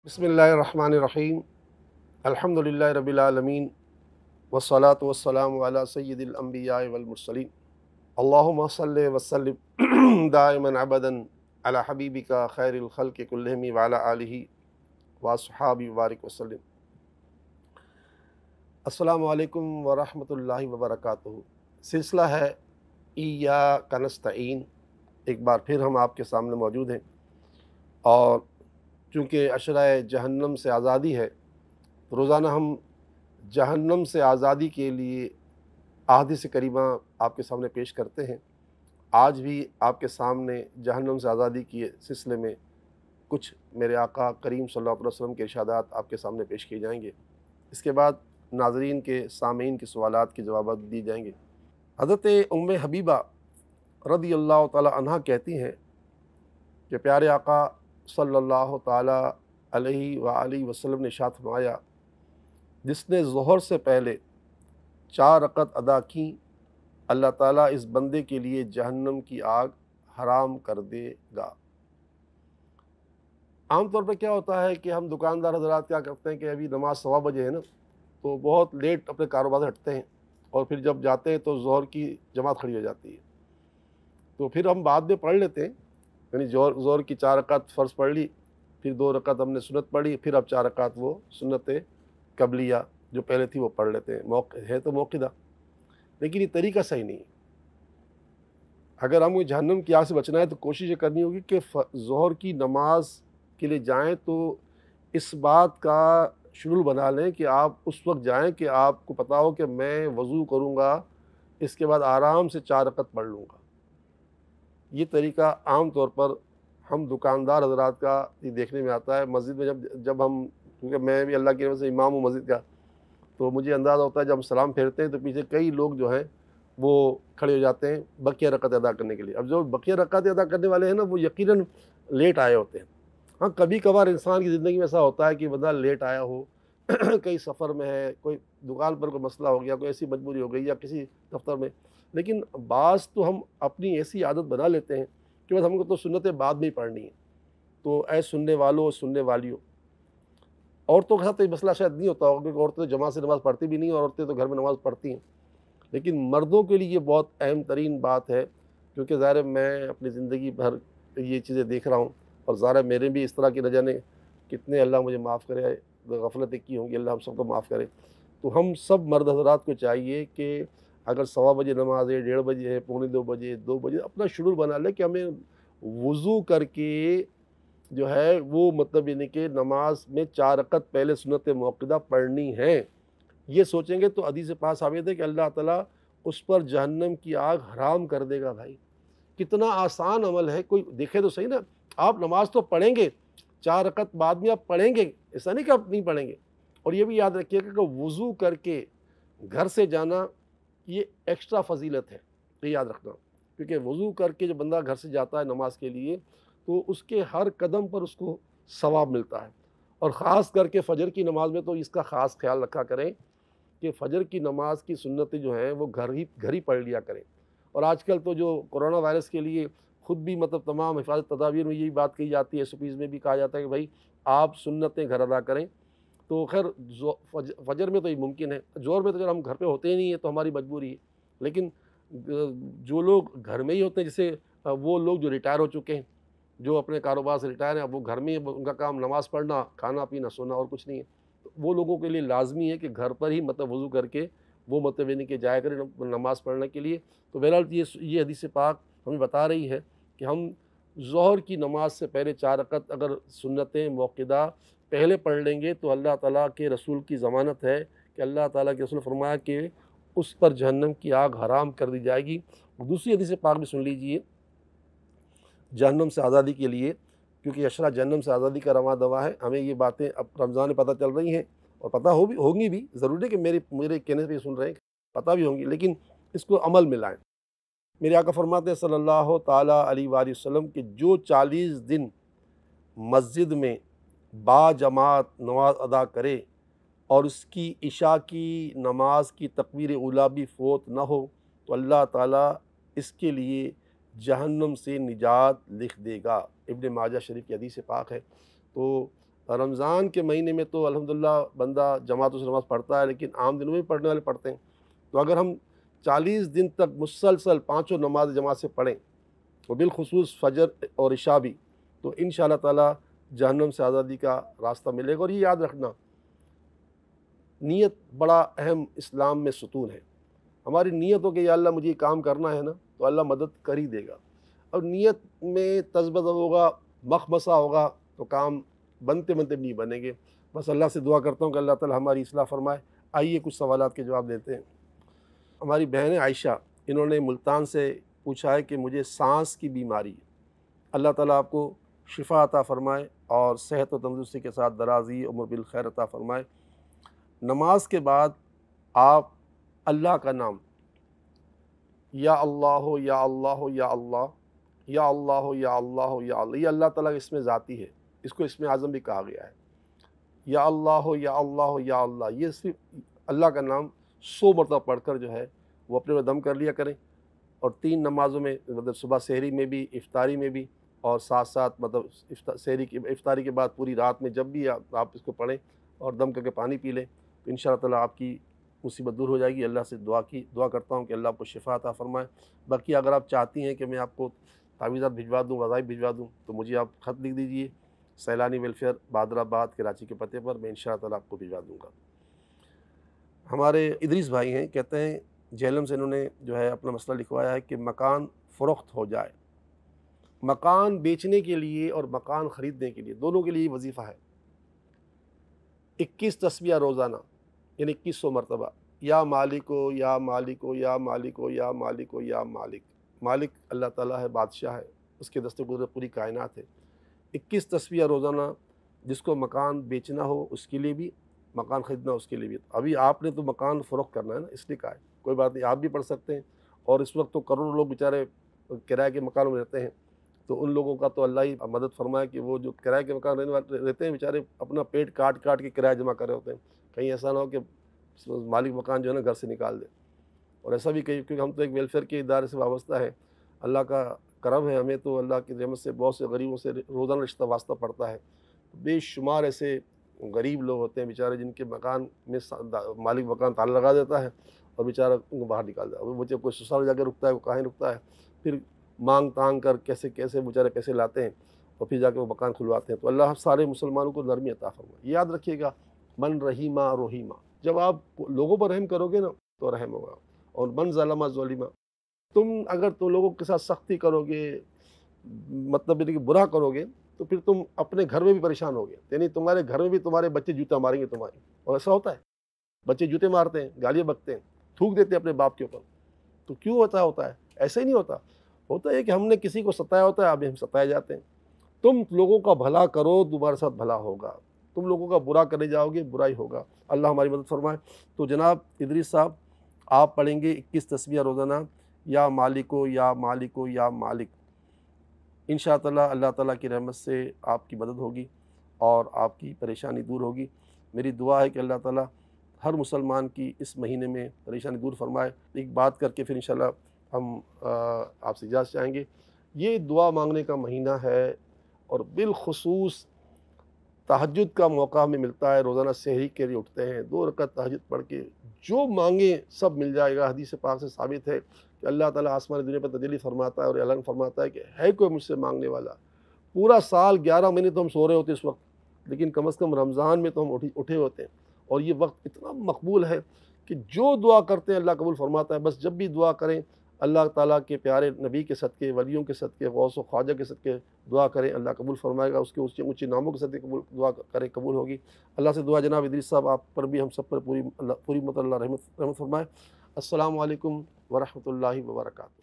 बिस्मिल्लाहिर्रहमानिर्रहीम अल्हम्दुलिल्लाहि रब्बिल आलमीन वस्सलातु वस्सलामु अला सय्यिदिल अंबिया वल मुरसलीन अल्लाहुम्मा सल्लि व सल्लिम दाइमन अबदन अला हबीबिका खैरिल खल्क़ि कुल्लिहिम व अला आलिहि व अस्हाबि बारिक वसल्लम। अस्सलामु अलैकुम व रहमतुल्लाहि व बरकातुहू। सिलसिला है इय्याका नस्तईन। एक बार फिर हम आपके सामने मौजूद हैं और चूँकि अशराए जहन्नम से आज़ादी है, रोज़ाना हम जहन्नम से आज़ादी के लिए अहादीस करीमा आपके सामने पेश करते हैं। आज भी आपके सामने जहन्नम से आज़ादी के सिलसिले में कुछ मेरे आका करीम सल्लल्लाहु अलैहि वसल्लम के इरशादात आपके सामने पेश किए जाएंगे। इसके बाद नाज़रीन के सामीन के सवालात के जवाब दिए जाएंगे। हज़रत उम्मे हबीबा रज़ी अल्लाह ताला अन्हा कहती हैं कि प्यारे आका सल्लल्लाहु ताला अलैहि व आलिहि वसल्लम ने इरशाद फरमाया, जिसने ज़ोहर से पहले 4 रकत अदा की, अल्लाह ताला इस बंदे के लिए जहन्नम की आग हराम कर देगा। आम तौर पर क्या होता है कि हम दुकानदार हज़रात क्या करते हैं कि अभी नमाज 1:15 बजे है ना, तो बहुत लेट अपने कारोबार से हटते हैं और फिर जब जाते हैं तो ज़ोहर की जमात खड़ी हो जाती है, तो फिर हम बाद में पढ़ लेते हैं। यानी ज़ोहर की 4 रकात फ़र्ज़ पढ़ ली, फिर 2 रकात हमने सुन्नत पढ़ी, फिर अब 4 रकात वो सुन्नत क़ब्लिया जो पहले थी वो पढ़ लेते हैं। है तो मौक़िदा, लेकिन ये तरीका सही नहीं है। अगर हमें जहन्नम की आग से बचना है तो कोशिश ये करनी होगी कि ज़ोहर की नमाज के लिए जाएँ तो इस बात का शेड्यूल बना लें कि आप उस वक्त जाएँ कि आपको पता हो कि मैं वज़ू करूँगा, इसके बाद आराम से 4 रकात पढ़ लूँगा। ये तरीका आम तौर पर हम दुकानदार हज़रात का ये देखने में आता है। मस्जिद में जब हम, क्योंकि मैं भी अल्लाह की रहमत से इमाम हूँ मस्जिद का, तो मुझे अंदाज़ा होता है जब हम सलाम फेरते हैं तो पीछे कई लोग जो हैं वो खड़े हो जाते हैं बकिया रकात अदा करने के लिए। अब जो बकिया रकात अदा करने वाले हैं ना, वो यकीनन लेट आए होते हैं। हाँ, कभी कभार इंसान की ज़िंदगी में ऐसा होता है कि बंदा लेट आया हो कहीं सफ़र में है, कोई दुकान पर कोई मसला हो गया, कोई ऐसी मजबूरी हो गई या किसी दफ्तर में, लेकिन बाज़ तो हम अपनी ऐसी आदत बना लेते हैं कि बस हमको तो सुन्नतें बाद में ही पढ़नी है। तो ऐ सुनने वालों और सुनने वालियों, औरतों के साथ तो ये मसला शायद नहीं होता होगा, क्योंकि औरतें तो जमात से नमाज़ पढ़ती भी नहीं और औरतें तो घर में नमाज़ पढ़ती हैं, लेकिन मर्दों के लिए ये बहुत अहम तरीन बात है, क्योंकि ज़ाहिर है मैं अपनी ज़िंदगी भर ये चीज़ें देख रहा हूँ और ज़ाहिर है मेरे भी इस तरह की न जाने कितने, अल्लाह मुझे माफ़ करे, गफ़लतें की होंगी, अल्लाह हम सबको माफ़ करे। तो हम सब मर्द हज़रात को चाहिए कि अगर 1:15 बजे नमाज़ है, 1:30 बजे है, 1:45 बजे, 2 बजे, अपना शेड्यूल बना लें कि हमें वज़ू करके जो है वो मतलब यानी कि नमाज में 4 रकात पहले सुन्नत मौक़ूदा पढ़नी है। ये सोचेंगे तो हदीस पाक साबित है कि अल्लाह ताला उस पर जहन्नम की आग हराम कर देगा। भाई कितना आसान अमल है, कोई देखे तो सही ना। आप नमाज तो पढ़ेंगे, 4 रकात बाद में आप पढ़ेंगे, ऐसा नहीं कि आप नहीं पढ़ेंगे। और ये भी याद रखिएगा कि वज़ू करके घर से जाना ये एक्स्ट्रा फ़जीलत है, ये याद रखना। क्योंकि वज़ू करके जब बंदा घर से जाता है नमाज के लिए तो उसके हर कदम पर उसको सवाब मिलता है। और ख़ास करके फ़जर की नमाज में तो इसका ख़ास ख्याल रखा करें कि फ़जर की नमाज की सुन्नतें जो हैं वो घर ही पढ़ लिया करें। और आजकल तो जो कोरोना वायरस के लिए ख़ुद भी मतलब तमाम हिफाजत तदाबीर में यही बात कही जाती है, एसओपीज़ में भी कहा जाता है कि भाई आप सुन्नतें घर अदा करें। तो खैर फ़जर में तो ये मुमकिन है, ज़ोहर में तो अगर हम घर पे होते ही नहीं है तो हमारी मजबूरी है। लेकिन जो लोग घर में ही होते हैं, जैसे वो लोग जो रिटायर हो चुके हैं, जो अपने कारोबार से रिटायर हैं, अब वो घर में ही उनका काम नमाज़ पढ़ना, खाना पीना, सोना और कुछ नहीं है, तो वो लोगों के लिए लाजमी है कि घर पर ही मतलब वज़ू करके वो मतलब यानी कि जाया करें नमाज़ पढ़ने के लिए। तो बहरहाल ये हदीस पाक हमें बता रही है कि हम ज़ोहर की नमाज से पहले 4 रकात अगर सुन्नतें मौक़ूदा पहले पढ़ लेंगे तो अल्लाह ताला के रसूल की ज़मानत है कि अल्लाह ताला के रसूल ने फरमाया कि उस पर जहन्नम की आग हराम कर दी जाएगी। दूसरी हदीस पाक भी सुन लीजिए जहन्नम से आज़ादी के लिए, क्योंकि अशरा जहन्नम से आज़ादी का रवां दवा है। हमें ये बातें अब रमज़ान में पता चल रही हैं और पता होंगी भी, ज़रूरी है कि मेरे कहने पे सुन रहे हैं, पता भी होंगी, लेकिन इसको अमल में लाएँ। मेरे आका फरमाते हैं सल्लल्लाहु ताला अलैहि वसल्लम कि जो 40 दिन मस्जिद में बाजमात नमाज अदा करे और उसकी इशा की नमाज की तकबीर उला भी फ़ौत न हो, तो अल्लाह ताला इसके लिए जहन्नम से निजात लिख देगा। इब्न माजा शरीफ की हदीस पाक है। तो رمضان کے مہینے میں تو الحمدللہ بندہ جماعتوں سے نماز پڑھتا ہے، لیکن عام دنوں میں بھی پڑھنے والے پڑھتے ہیں۔ تو اگر ہم 40 دن تک مسلسل پانچوں نماز جماعت سے پڑھیں، اور بالخصوص فجر اور عشاء بھی، تو انشاءاللہ تعالی جہنم سے آزادی کا راستہ ملے گا۔ اور یہ یاد رکھنا، نیت بڑا اہم اسلام میں ستون ہے۔ ہماری نیت ہو کہ یا اللہ مجھے یہ کام کرنا ہے نا، تو اللہ مدد کر ہی دے گا۔ اور نیت میں تذبذب ہوگا، مخمصہ ہوگا، تو کام بنتے بنتے نہیں بنیں گے۔ بس اللہ سے دعا کرتا ہوں کہ اللہ تعالی ہماری اصلاح فرمائے۔ آئیے کچھ سوالات کے جواب دیتے ہیں۔ ہماری بہن عائشہ، انہوں نے ملتان سے پوچھا ہے کہ مجھے سانس کی بیماری ہے، اللہ تعالیٰ آپ کو شفا عطا فرمائے اور صحت و تندرستی کے ساتھ درازی عمر بالخیر عطا فرمائے۔ نماز کے بعد آپ اللہ کا نام یا اللہ یا اللہ یا اللہ یا اللہ یا اللہ یا اللہ، یہ اللہ تعالیٰ اس میں ذاتی ہے، اس کو اس میں اعظم بھی کہا گیا ہے۔ یا اللہ یا اللہ یا اللہ، یہ صرف اللہ کا نام 100 مرتبہ پڑھ کر جو ہے وہ اپنے میں دم کر لیا کریں، اور 3 نمازوں میں، مطلب صبح سحری میں بھی، افطاری میں بھی، اور ساتھ ساتھ مطلب افطاری کے بعد پوری رات میں جب بھی آپ اس کو پڑھیں اور دم کر کے پانی پی لیں، تو انشاءاللہ تعالیٰ آپ کی مصیبت دور ہو جائے گی۔ اللہ سے دعا کرتا ہوں کہ اللہ آپ کو شفا عطا فرمائے۔ باقی اگر آپ چاہتی ہیں کہ میں آپ کو تعویذات بھجوا دوں، وظائف بھجوا دوں، تو مجھے آپ خط لکھ دیجئے، سیلانی ویلفیئر، بادر آباد، کراچی کے پتے پر، میں انشاءاللہ تعالیٰ آپ کو بھجوا دوں گا۔ ہمارے ادریس بھائی ہیں، کہتے ہیں جہلم سے انہوں نے جو ہے اپنا مسئلہ لکھوایا ہے کہ مکان فروخت ہو جائے۔ مکان بیچنے کے لیے اور مکان خریدنے کے لیے، دونوں کے لیے وظیفہ ہے۔ 21 تسبیح روزانہ، یعنی 2100 مرتبہ، یا مالکو یا مالکو یا مالکو یا مالکو یا مالک۔ مالک اللہ تعالیٰ ہے، بادشاہ ہے، اس کے دست قدرت پوری کائنات ہے۔ 21 تسبیح روزانہ، جس کو مکان بیچنا ہو اس کے لیے بھی، مکان خریدنا اس کے لیے بھی۔ ابھی آپ نے تو مکان فروخت کرنا ہے نا، اس لیے کہا ہے، کوئی بات نہیں، آپ بھی پڑھ سکتے ہیں۔ اور اس وقت تو کروڑوں لوگ بیچارے کرائے کے مکانوں میں رہتے ہیں، تو ان لوگوں کا تو اللہ ہی مدد فرمائے کہ وہ جو کرائے کے مکان رہتے ہیں بیچارے اپنا پیٹ کاٹ کاٹ کے کرایہ جمع کر رہے ہوتے ہیں، کہیں ایسا نہ ہو کہ مالک مکان جو ہے نا گھر سے نکال دے۔ اور ایسا بھی کہیں، کیونکہ ہم تو ایک ویلفیئر کے ادارے سے وابستہ ہے، اللہ کا کرم ہے، ہمیں تو اللہ کی رحمت سے بہت سے غریبوں سے روزانہ رشتہ واسطہ پڑتا ہے۔ بے شمار ایسے غریب لوگ ہوتے ہیں بیچارے جن کے مکان میں مالک مکان تالا لگا دیتا ہے اور بیچارہ ان کو باہر نکال دیتا ہے۔ وہ بچے کوئی سسرال جا کے رکتا ہے، وہ کہیں رکتا ہے، پھر مانگ تانگ کر کیسے کیسے بیچارے پیسے لاتے ہیں اور پھر جا کے وہ مکان کھلواتے ہیں۔ تو اللہ سارے مسلمانوں کو نرمی عطا فرمائے۔ یاد رکھیے گا، من رحیمہ رحیمہ، جب آپ لوگوں پر رحم کرو گے نا تو رحم ہوگا، اور من ظلمہ ظلمہ، تم اگر تو لوگوں کے ساتھ سختی کرو گے، مطلب یہ کہ برا کرو گے، تو پھر تم اپنے گھر میں بھی پریشان ہوگے، یعنی تمہارے گھر میں بھی تمہارے بچے جوتا ماریں گے تمہاری۔ اور ایسا ہوتا ہے، بچے جوتے مارتے ہیں، گالیاں بکتے ہیں، تھوک دیتے ہیں اپنے باپ کے اوپر۔ تو کیوں ہوتا ہے؟ ایسا ہی نہیں ہوتا، ہوتا ہے کہ ہم نے کسی کو ستایا ہوتا ہے، اب ہم ستائے جاتے ہیں۔ تم لوگوں کا بھلا کرو، تمہارے ساتھ بھلا ہوگا، تم لوگوں کا برا کرنے جاؤ گے، برا ہی ہوگا۔ اللہ ہماری مدد فرمائے۔ تو جناب ادریس صاحب، آپ پڑھیں گے 21 تسبیح روزانہ، یا مالکو یا مالکو یا مالک، انشاءاللہ اللہ تعالیٰ کی رحمت سے آپ کی مدد ہوگی اور آپ کی پریشانی دور ہوگی۔ میری دعا ہے کہ اللہ تعالیٰ ہر مسلمان کی اس مہینے میں پریشانی دور فرمائے۔ ایک بات کر کے پھر انشاءاللہ ہم آپ سے اجازت چاہیں گے۔ یہ دعا مانگنے کا مہینہ ہے، اور بالخصوص تہجد کا موقع ہمیں ملتا ہے، روزانہ سحری کے لیے اٹھتے ہیں، 2 رکعت تہجد پڑھ کے جو مانگیں سب مل جائے گا۔ حدیث پاک سے ثابت ہے کہ اللہ تعالیٰ آسمان دنیا پر تجلی فرماتا ہے اور اعلان فرماتا ہے کہ ہے کوئی مجھ سے مانگنے والا۔ پورا سال 11 مہینے تو ہم سو رہے ہوتے اس وقت، لیکن کم از کم رمضان میں تو ہم اٹھے ہوتے ہیں، اور یہ وقت اتنا مقبول ہے کہ جو دعا کرتے ہیں اللہ قبول فرماتا ہے۔ بس جب بھی دعا کریں، اللہ تعالیٰ کے پیارے نبی کے صدقے، ولیوں کے صدقے، غوث و خواجہ کے صدقے دعا کریں، اللہ قبول فرمائے گا۔ اس کے اونچے اونچے ناموں کے صدقے دعا کریں، قبول ہوگی۔ اللہ سے دعا جناب ادریس صاحب آپ پر بھی، ہم سب پر پوری مطلب اللہ رحمت فرمائے۔ السلام علیکم ورحمۃ اللہ وبرکاتہ۔